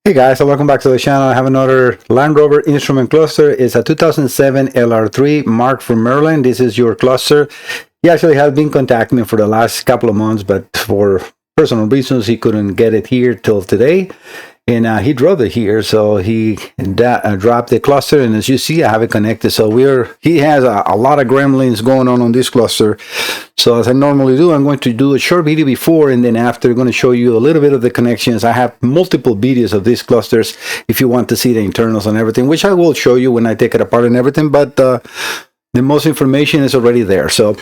Hey guys, so welcome back to the channel. I have another Land Rover instrument cluster. It's a 2007 LR3 marked from Maryland. This is your cluster. He actually has been contacting me for the last couple of months, but for personal reasons, he couldn't get it here till today. And he drove it here, so he dropped the cluster, and as you see, I have it connected. So he has a lot of gremlins going on this cluster. So as I normally do, I'm going to do a short video before and then after. I'm going to show you a little bit of the connections. I have multiple videos of these clusters if you want to see the internals and everything, which I will show you when I take it apart and everything, but the most information is already there. So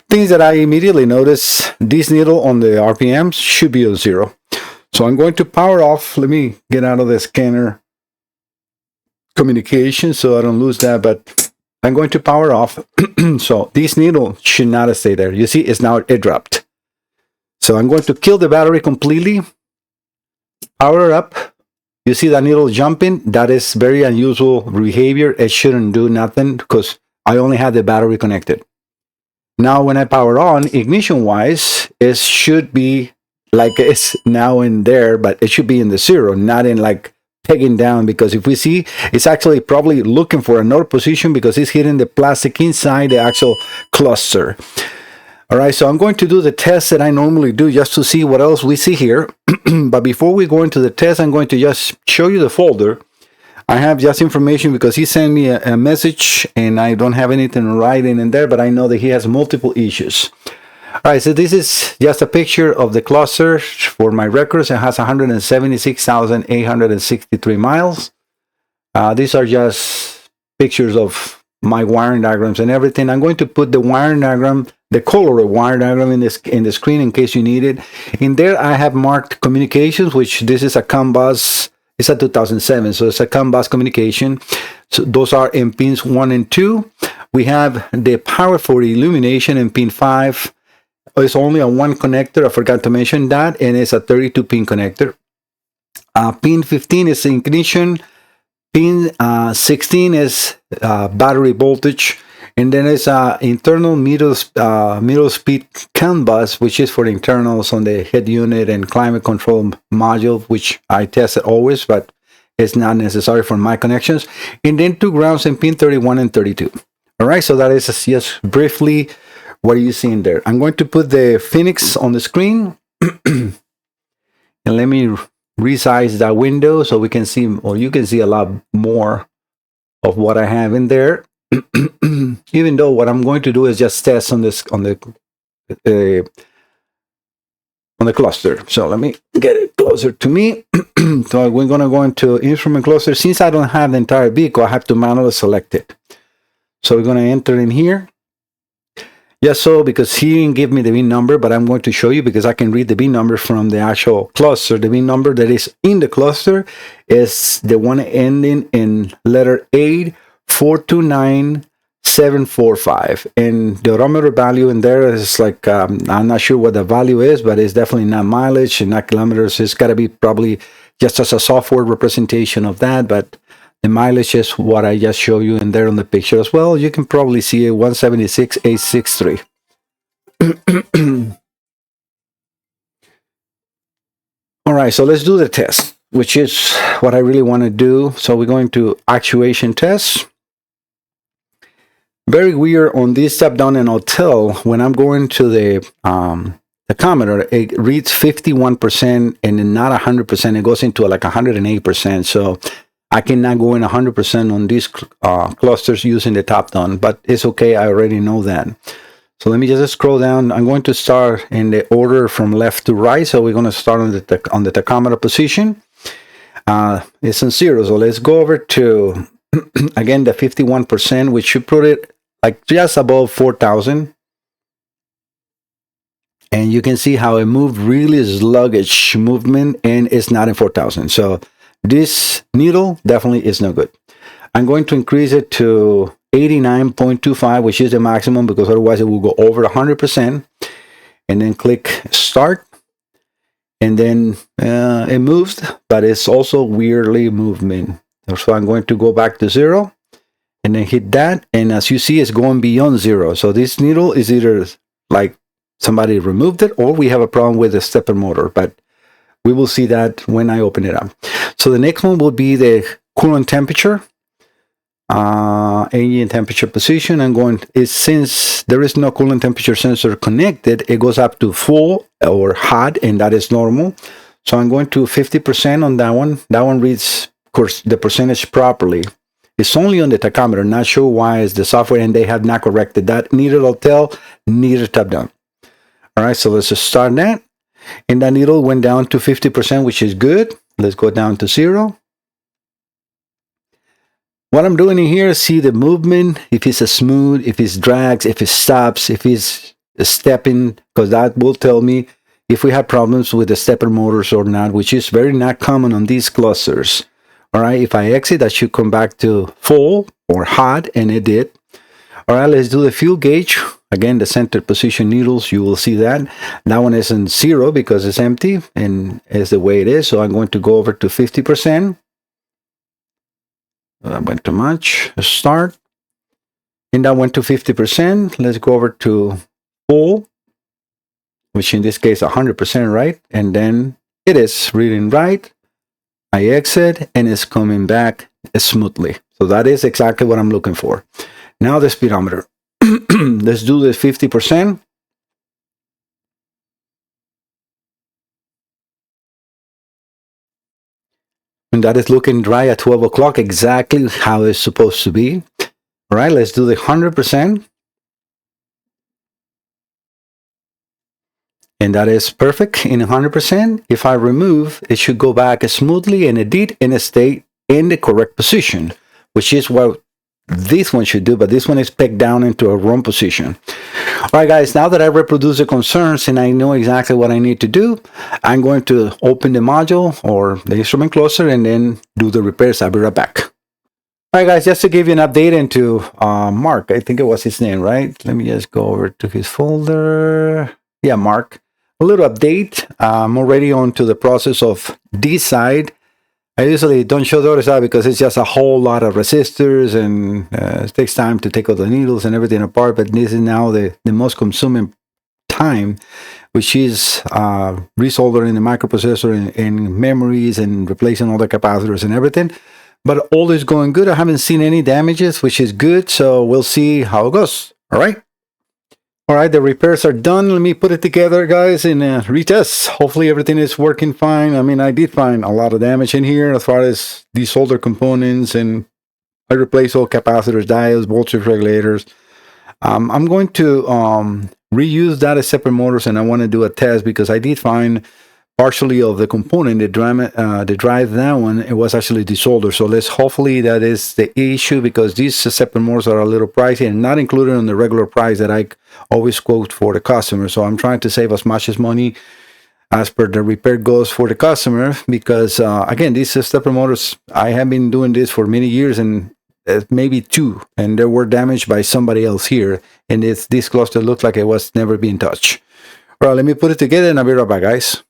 things that I immediately notice, this needle on the RPMs should be on 0. So I'm going to power off. Let me get out of the scanner communication so I don't lose that, but I'm going to power off. So this needle should not stay there. You see, it dropped. So I'm going to kill the battery completely, power up. You see that needle jumping? That is very unusual behavior. It shouldn't do nothing because I only had the battery connected. Now when I power on, ignition wise, it should be like it's now in there, but it should be in the 0, not in like pegging down, because if we see, it's actually probably looking for another position because it's hitting the plastic inside the actual cluster. All right, so I'm going to do the test that I normally do just to see what else we see here. But before we go into the test, I'm going to just show you the folder. I have just information because he sent me a message and I don't have anything writing in there, but I know that he has multiple issues. All right, so this is just a picture of the cluster for my records. It has 176,863 miles. These are just pictures of my wiring diagrams and everything. I'm going to put the wiring diagram, the color of wiring diagram in the screen in case you need it. In there, I have marked communications, which this is a CAN bus. It's a 2007, so it's a CAN bus communication. So those are in pins 1 and 2. We have the power for illumination in pin 5. It's only a 1 connector. I forgot to mention that, and it's a 32-pin connector. Pin 15 is ignition. Pin 16 is battery voltage, and then it's internal middle speed CAN bus, which is for internals on the head unit and climate control module, which I tested always, but it's not necessary for my connections. And then 2 grounds in pin 31 and 32. All right, so that is just briefly what are you seeing there. I'm going to put the Phoenix on the screen and let me resize that window so we can see, or you can see a lot more of what I have in there. Even though what I'm going to do is just test on this on the cluster. So let me get it closer to me. So we're going to go into instrument cluster. Since I don't have the entire vehicle, I have to manually select it. So we're going to enter in here. Yes, so because he didn't give me the VIN number, but I'm going to show you because I can read the VIN number from the actual cluster. The VIN number that is in the cluster is the one ending in letter 8429745. And the odometer value in there is like, I'm not sure what the value is, but it's definitely not mileage and not kilometers. It's got to be probably just as a software representation of that, but the mileage is what I just showed you in there on the picture as well. You can probably see it, 176,863. All right, so let's do the test, which is what I really want to do. So we're going to actuation test. Very weird on this step down in hotel, when I'm going to the tachometer, it reads 51% and not 100%. It goes into like 108%. So I cannot go in 100% on these clusters using the top down, but it's okay. I already know that. So let me just scroll down. I'm going to start in the order from left to right. So we're going to start on the tachometer position. It's on 0. So let's go over to, again, the 51%, which should put it like just above 4,000. And you can see how it moved really sluggish movement, and it's not in 4,000. So this needle definitely is no good. I'm going to increase it to 89.25, which is the maximum, because otherwise it will go over 100%. And then click start. And then it moves, but it's also weirdly moving. So I'm going to go back to 0 and then hit that. And as you see, it's going beyond 0. So this needle is either like somebody removed it, or we have a problem with the stepper motor. But We will see that when I open it up. So the next one will be the coolant temperature. Ambient temperature position. I'm going is since there is no coolant temperature sensor connected, it goes up to full or hot, and that is normal. So I'm going to 50% on that one. That one reads, of course, the percentage properly. It's only on the tachometer. Not sure why is the software, and they have not corrected that. Neither will tell, neither tab done. All right, so let's just start that. And that needle went down to 50%, which is good. Let's go down to 0. What I'm doing in here is see the movement, if it's a smooth, if it's drags, if it stops, if it's stepping, because that will tell me if we have problems with the stepper motors or not, which is very not common on these clusters. All right, if I exit, that should come back to full or hot, and it did. All right, let's do the fuel gauge. Again, the center position needles, you will see that. That one is in 0 because it's empty, and it's the way it is. So I'm going to go over to 50%. That went too much. Let's start. And that went to 50%. Let's go over to full, which in this case 100%, right? And then it is reading right. I exit, and it's coming back smoothly. So that is exactly what I'm looking for. Now the speedometer. Let's do the 50%. And that is looking dry at 12 o'clock, exactly how it's supposed to be. All right, let's do the 100%. And that is perfect in 100%. If I remove, it should go back smoothly, and it did, and it stayed in the correct position, which is what this one should do, but this one is pegged down into a wrong position. All right, guys, now that I reproduced the concerns and I know exactly what I need to do, I'm going to open the module or the instrument cluster and then do the repairs. I'll be right back. All right, guys, just to give you an update into Mark, I think it was his name, right? Let me just go over to his folder. Yeah, Mark. A little update. I'm already on to the process of this side. I usually don't show the other side because it's just a whole lot of resistors, and it takes time to take all the needles and everything apart. But this is now the most consuming time, which is resoldering the microprocessor and memories and replacing all the capacitors and everything. But all is going good. I haven't seen any damages, which is good. So we'll see how it goes. All right. All right, the repairs are done. Let me put it together, guys, and retest. Hopefully everything is working fine. I mean, I did find a lot of damage in here as far as these solder components, and I replaced all capacitors, diodes, voltage regulators. I'm going to reuse that as separate motors, and I want to do a test because I did find partially of the component, the drive that one, it was actually desoldered. So let's hopefully that is the issue, because these separate motors are a little pricey and not included in the regular price that I always quote for the customer. So I'm trying to save as much as money as per the repair goes for the customer, because again, these separate motors, I have been doing this for many years, and maybe 2, and they were damaged by somebody else here, and this cluster looked like it was never being touched. All right, let me put it together and I'll be right back, guys.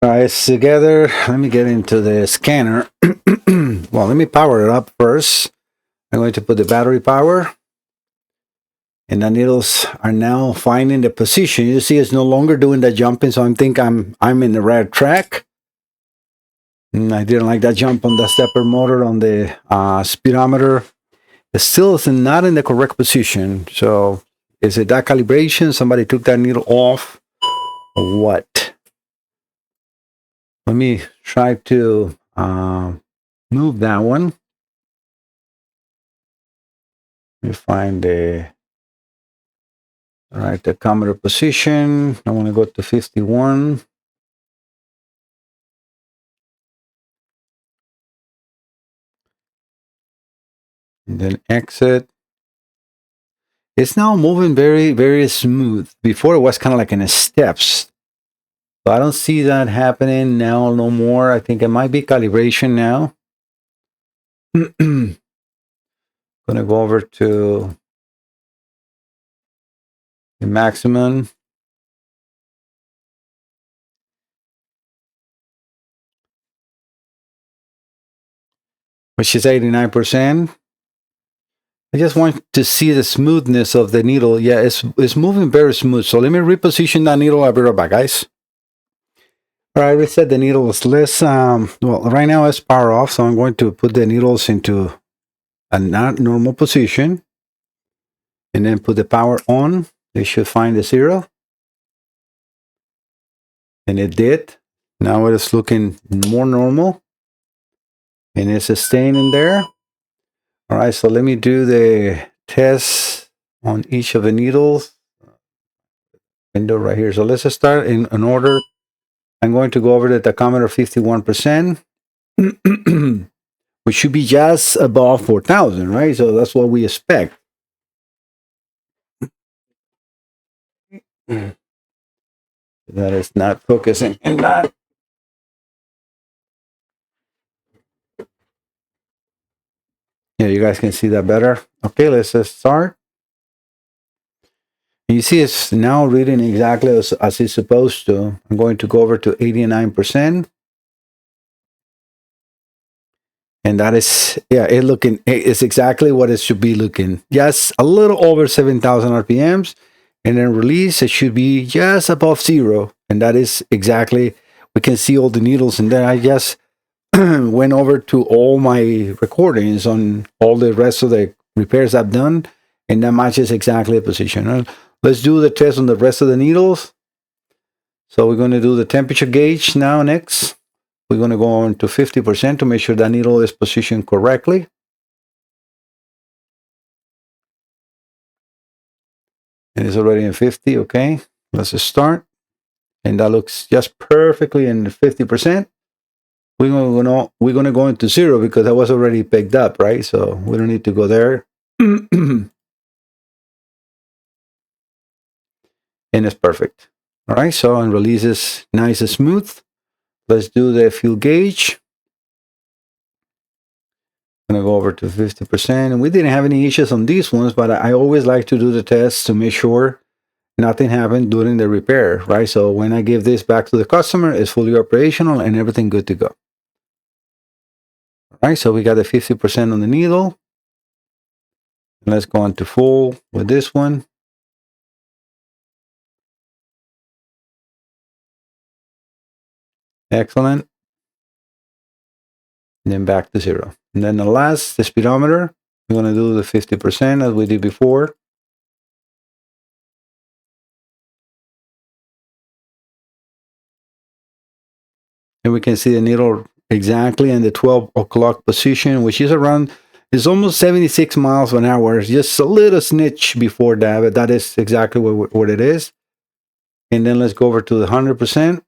All right, it's together. Let me get into the scanner. Well, let me power it up first. I'm going to put the battery power, and the needles are now finding the position. You see, it's no longer doing the jumping, so I think I'm in the right track. And I didn't like that jump on the stepper motor on the speedometer. It still is not in the correct position. So is it that calibration? Somebody took that needle off, or what? Let me try to move that one. Let me find the tachometer position. I want to go to 51. And then exit. It's now moving very, very smooth. Before it was kind of like in steps. So I don't see that happening now no more. I think it might be calibration now. Gonna go over to the maximum. Which is 89%. I just want to see the smoothness of the needle. Yeah, it's moving very smooth. So let me reposition that needle. I'll be right back, guys. All right, reset the needles. Let's well, right now it's power off, so I'm going to put the needles into a not normal position, and then put the power on. They should find the 0, and it did. Now it is looking more normal, and it's staying in there. All right, so let me do the test on each of the needles. Window right here. So let's start in order. I'm going to go over the tachometer 51%, which should be just above 4,000, right? So that's what we expect. That is not focusing. And that. Yeah, you guys can see that better. Okay, let's just start. You see it's now reading exactly as it's supposed to. I'm going to go over to 89%. And that is, yeah, it's exactly what it should be looking. Just a little over 7,000 RPMs. And then release, it should be just above 0. And that is exactly, we can see all the needles. And then I just went over to all my recordings on all the rest of the repairs I've done. And that matches exactly the position. Let's do the test on the rest of the needles. So we're going to do the temperature gauge now next. We're going to go on to 50% to make sure that needle is positioned correctly. And it's already in 50, okay. Let's just start. And that looks just perfectly in 50%. We're going to go into 0 because that was already picked up, right? So we don't need to go there. And it's perfect. All right, so and releases nice and smooth. Let's do the fuel gauge. I'm going to go over to 50%. And we didn't have any issues on these ones, but I always like to do the test to make sure nothing happened during the repair, right? So when I give this back to the customer, it's fully operational and everything good to go. All right, so we got the 50% on the needle. Let's go on to full with this one. Excellent. And then back to 0. And then the last, the speedometer, we're going to do the 50% as we did before. And we can see the needle exactly in the 12 o'clock position, which is around, it's almost 76 miles an hour. Just a little snitch before that, but that is exactly what it is. And then let's go over to the 100%.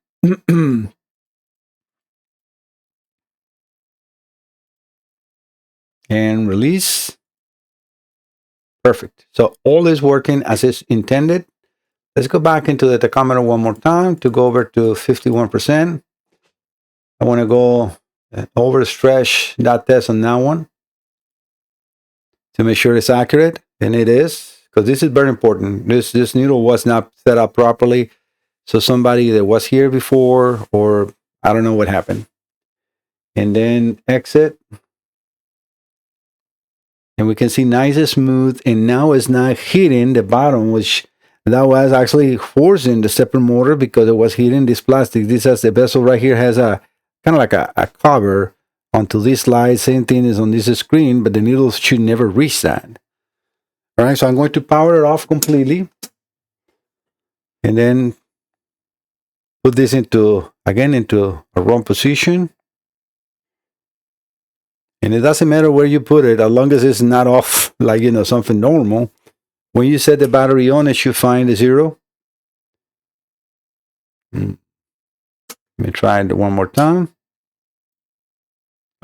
And release. Perfect. So all is working as it's intended. Let's go back into the tachometer one more time to go over to 51%. I want to go overstretch that test on that one to make sure it's accurate, and it is, because this is very important. This needle was not set up properly, so somebody that was here before, or I don't know what happened. And then exit, and we can see nice and smooth, and now it's not hitting the bottom, which that was actually forcing the stepper motor because it was hitting this plastic. This has the bezel right here, has a kind of like a cover onto this slide. Same thing is on this screen, but the needles should never reach that. All right, so I'm going to power it off completely, and then put this into a wrong position. And it doesn't matter where you put it, as long as it's not off, like, something normal. When you set the battery on, it should find a 0. Let me try it one more time.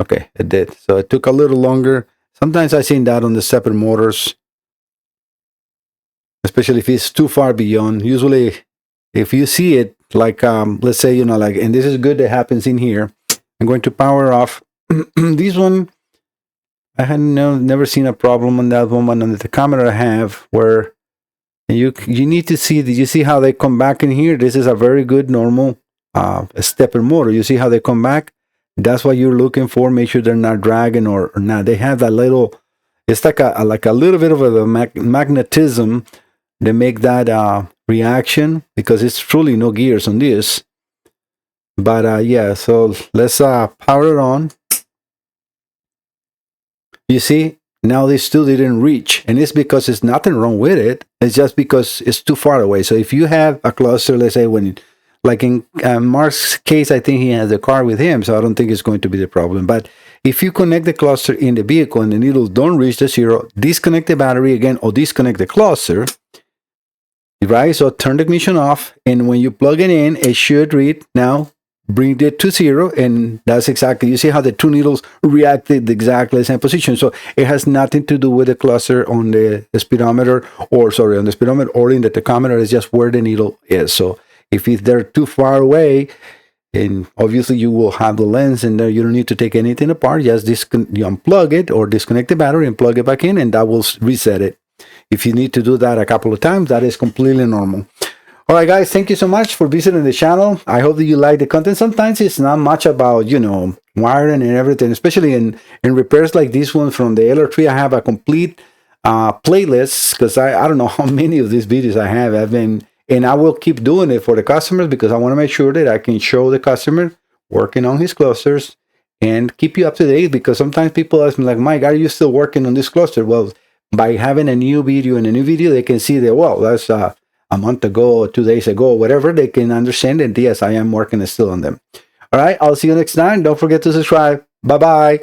Okay, it did. So it took a little longer. Sometimes I've seen that on the stepper motors, especially if it's too far beyond. Usually, if you see it, like, let's say, like, and this is good that happens in here. I'm going to power off. This one, I had never seen a problem on that one, but on the tachometer I have, where you need to see, did you see how they come back in here? This is a very good normal stepper motor. You see how they come back? That's what you're looking for. Make sure they're not dragging or not. They have that little, it's like a little bit of a magnetism that make that reaction, because it's truly no gears on this. But yeah, so let's power it on. You see, now this still didn't reach, and it's because there's nothing wrong with it. It's just because it's too far away. So if you have a cluster, let's say like in Mark's case, I think he has a car with him, so I don't think it's going to be the problem. But if you connect the cluster in the vehicle and the needles don't reach the zero, disconnect the battery again or disconnect the cluster, right? So turn the ignition off, and when you plug it in, it should read now. Bring it to zero, and that's exactly, you see how the two needles reacted exactly the same position. So it has nothing to do with the cluster on the speedometer, or sorry, on the speedometer or in the tachometer. It's just where the needle is. So if they're too far away, and obviously you will have the lens in there, you don't need to take anything apart. Just you unplug it or disconnect the battery and plug it back in, and that will reset it. If you need to do that a couple of times, that is completely normal. All right, guys, thank you so much for visiting the channel. I hope that you like the content. Sometimes it's not much about, wiring and everything, especially in repairs like this one from the LR3. I have a complete playlist, because I don't know how many of these videos I have. And I will keep doing it for the customers, because I want to make sure that I can show the customer working on his clusters and keep you up to date, because sometimes people ask me like, Mike, are you still working on this cluster? Well, by having a new video and a new video, they can see that, well, that's a month ago, 2 days ago, whatever, they can understand. And yes, I am working still on them. All right, I'll see you next time. Don't forget to subscribe. Bye-bye.